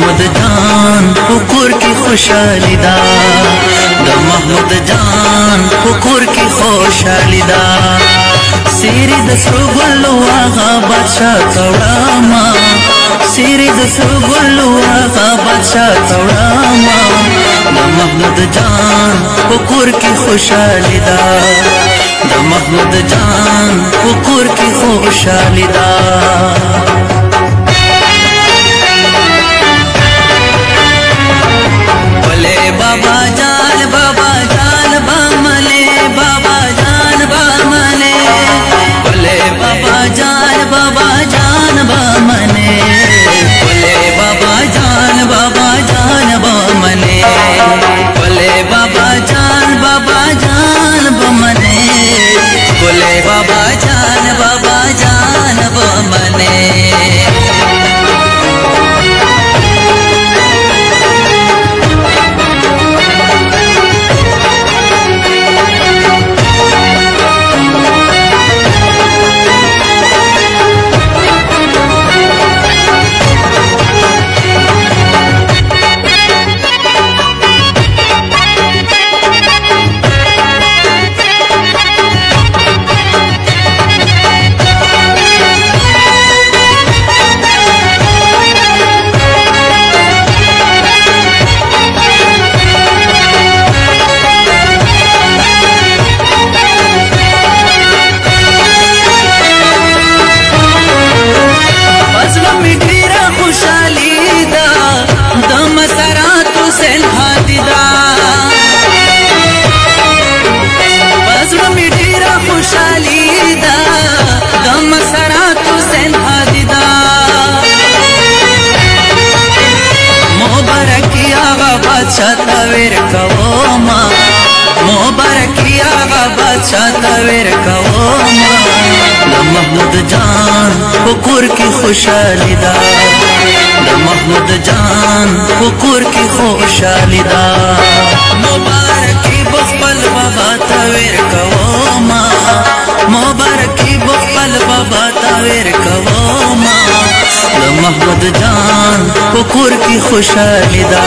محمود جان پکور کی خوشحالی دا د محمود جان پکور کی خوشحالی دا سیری د سرو ګلو هغه بادشاہ توړما سیری د سرو ګلو هغه بادشاہ توړما د محمود جان پکور کی خوشحالی دا د محمود جان پکور کی خوشحالی دا बाबा जान बामले बाबा जान बामले बोले बाबा जान बामने बोले बाबा जान बामने बोले बाबा जान बामने बोले बाबा जान बामने तवेर कवोमा मुबारकिया बादशाह तवेर कवोमा द महमूद जान पकुर की खुशहाली दा द महमूद जान पकुर की खुशहाली दा मुबारकी बखल बाबा तवेर कवोमा मुबारकी बखल बाबा तवेर कवोमा द महमूद जान पकुर की खुशहाली दा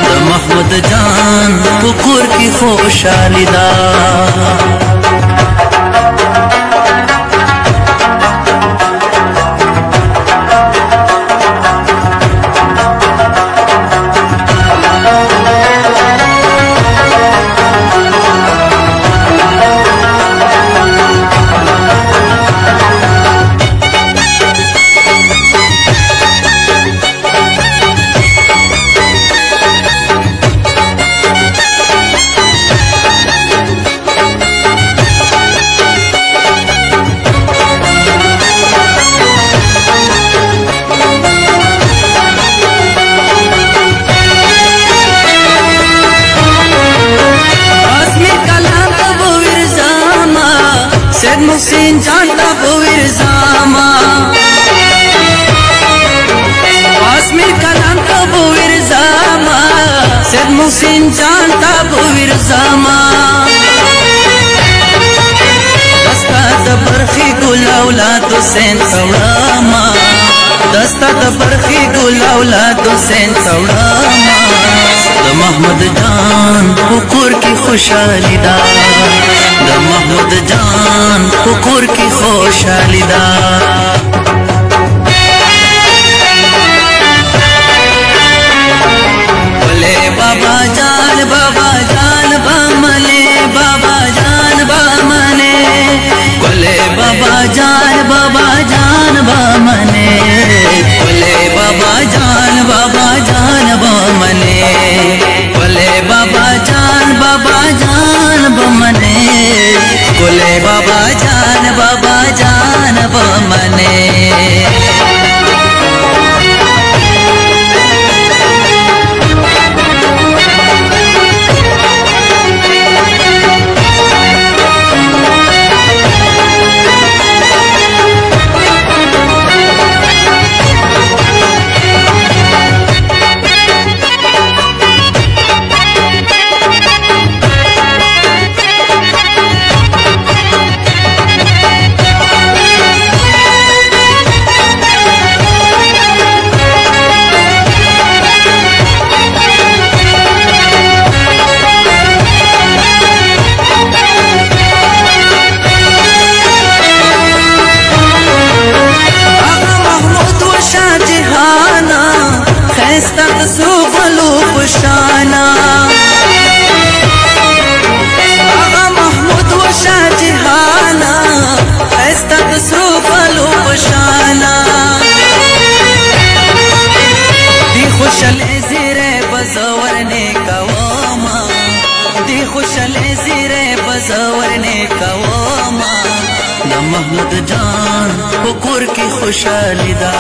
द महमूद जान पकुर की खुशहाली दा मुहसिन जानता बुविर जामा काश्मीर कलाम का बुविर जामा सैयद मुहसिन जानता बुविर जामा दस्ता दबरखी गुल औलाद हुसैन सौड़ामा दस्ता दबरखी गुल औलाद हुसैन सौड़ामा द महमूद जान पकुर की खुशहाली दा द महमूद जान पकुर की खुशहाली दा बोले बाबा जान बामले बाबा जान बामने बोले बाबा जान बामने बोले बाबा जान बामने बोले बाबा जान बामने बोले बाबा जान बामने पशाना आगा महमूद व शाह जहाना ऐसा दसरो गलो पशाना दी खुशले ज़ीरे बज़वरने कवामा दी खुशले ज़ीरे बज़वरने कवामा न महमूद जान पुकुर की खुशहाली दा।